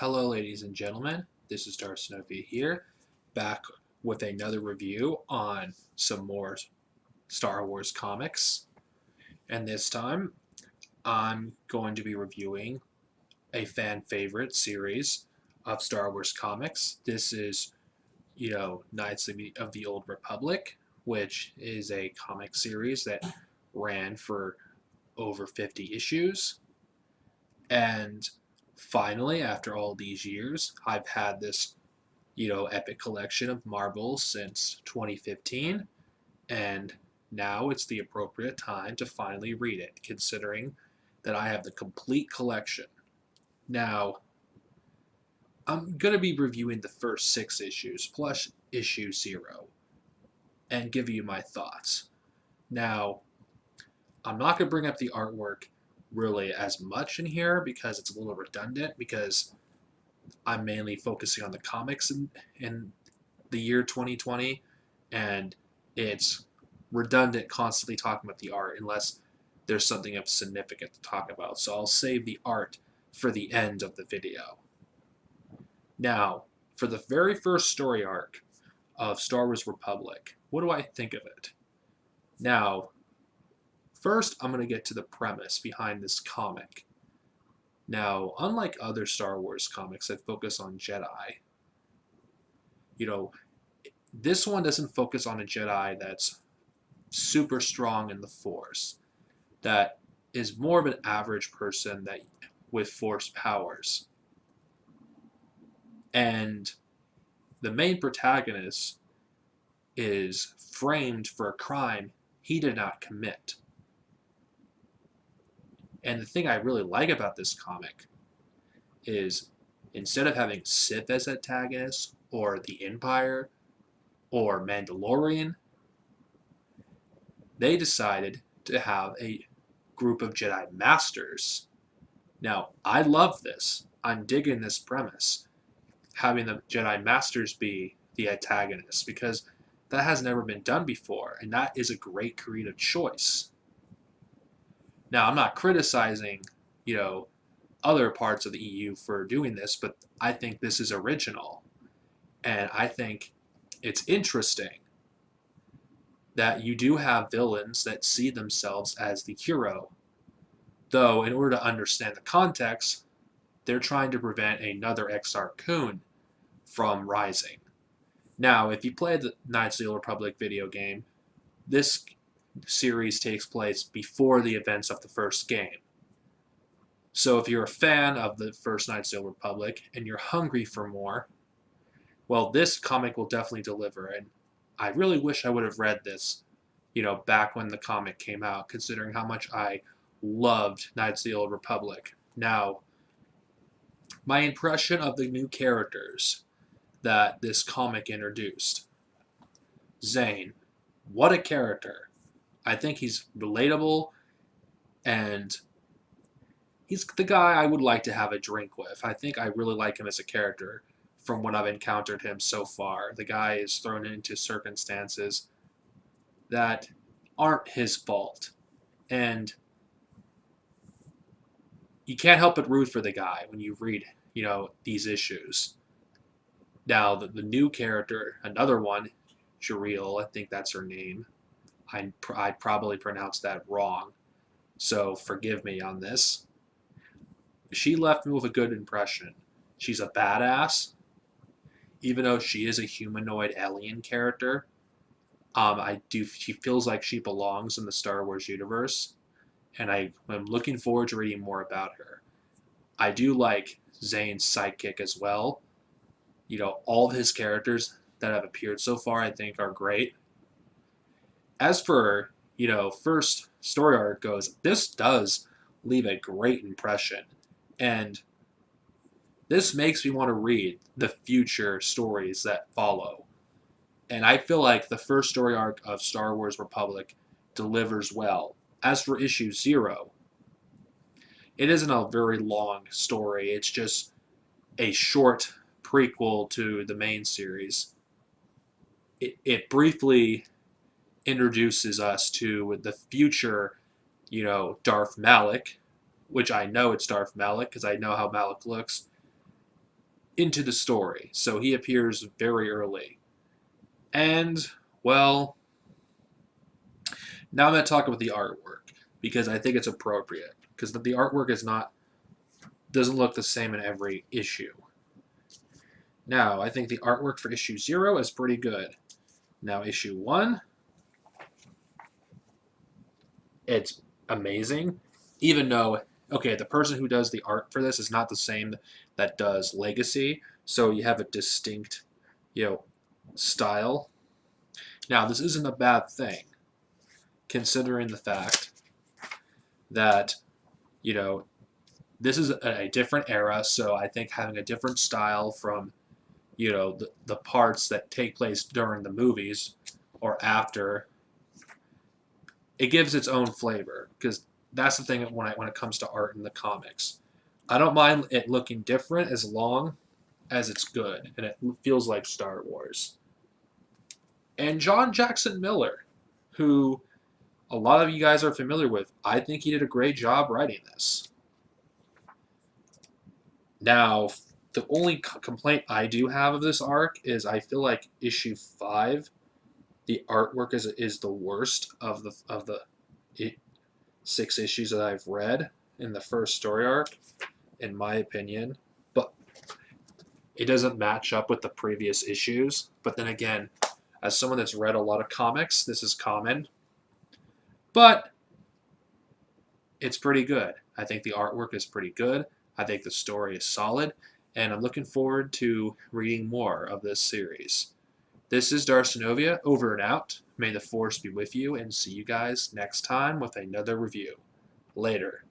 Hello, ladies and gentlemen. This is Darcinovia here, back with another review on some more Star Wars comics. And this time, I'm going to be reviewing a fan favorite series of Star Wars comics. This is, Knights of the Old Republic, which is a comic series that ran for over 50 issues. And finally, after all these years, I've had this epic collection of Marvels since 2015, and now it's the appropriate time to finally read it, considering that I have the complete collection. Now, I'm going to be reviewing the first 6 issues plus issue 0 and give you my thoughts. Now, I'm not going to bring up the artwork really as much in here because it's a little redundant because I'm mainly focusing on the comics in the year 2020, and it's redundant constantly talking about the art unless there's something of significant to talk about. So I'll save the art for the end of the video. Now, for the very first story arc of Star Wars Republic, what do I think of it? Now, first I'm going to get to the premise behind this comic. Now, unlike other Star Wars comics that focus on Jedi, you know, this one doesn't focus on a Jedi that's super strong in the Force, that is more of an average person that with Force powers. And the main protagonist is framed for a crime he did not commit. And the thing I really like about this comic is instead of having Sith as antagonists, or the Empire, or Mandalorian, they decided to have a group of Jedi Masters. Now, I love this. I'm digging this premise, having the Jedi Masters be the antagonists, because that has never been done before, and that is a great creative choice. Now, I'm not criticizing, other parts of the EU for doing this, but I think this is original. And I think it's interesting that you do have villains that see themselves as the hero. Though, in order to understand the context, they're trying to prevent another Exar Kun from rising. Now, if you play the Knights of the Old Republic video game, this series takes place before the events of the first game. So if you're a fan of the first Knights of the Old Republic and you're hungry for more, well, this comic will definitely deliver. And I really wish I would have read this, back when the comic came out, considering how much I loved Knights of the Old Republic. Now, my impression of the new characters that this comic introduced. Zane, what a character. I think he's relatable, and he's the guy I would like to have a drink with. I think I really like him as a character from what I've encountered him so far. The guy is thrown into circumstances that aren't his fault. And you can't help but root for the guy when you read, these issues. Now, the new character, another one, Jareel, I think that's her name. I probably pronounced that wrong, so forgive me on this. She left me with a good impression. She's a badass, even though she is a humanoid alien character. She feels like she belongs in the Star Wars universe, and I'm looking forward to reading more about her. I do like Zane's sidekick as well. All of his characters that have appeared so far, I think, are great. As for, first story arc goes, this does leave a great impression. And this makes me want to read the future stories that follow. And I feel like the first story arc of Star Wars Republic delivers well. As for issue 0, it isn't a very long story. It's just a short prequel to the main series. It briefly introduces us to the future, Darth Malak, which I know it's Darth Malak because I know how Malak looks. into the story, so he appears very early. And, well, now I'm going to talk about the artwork, because I think it's appropriate, because the artwork doesn't look the same in every issue. Now, I think the artwork for issue 0 is pretty good. Now, issue 1, it's amazing, even though, okay, the person who does the art for this is not the same that does Legacy, so you have a distinct, style. Now, this isn't a bad thing, considering the fact that, this is a different era, so I think having a different style from, the parts that take place during the movies or after, it gives its own flavor, because that's the thing when it comes to art in the comics. I don't mind it looking different as long as it's good and it feels like Star Wars. And John Jackson Miller, who a lot of you guys are familiar with, I think he did a great job writing this. Now, the only complaint I do have of this arc is I feel like issue 5, the artwork is the worst of the 6 issues that I've read in the first story arc, in my opinion. But it doesn't match up with the previous issues. But then again, as someone that's read a lot of comics, this is common. But it's pretty good. I think the artwork is pretty good. I think the story is solid. And I'm looking forward to reading more of this series. This is Darcinovia, over and out. May the Force be with you, and see you guys next time with another review. Later.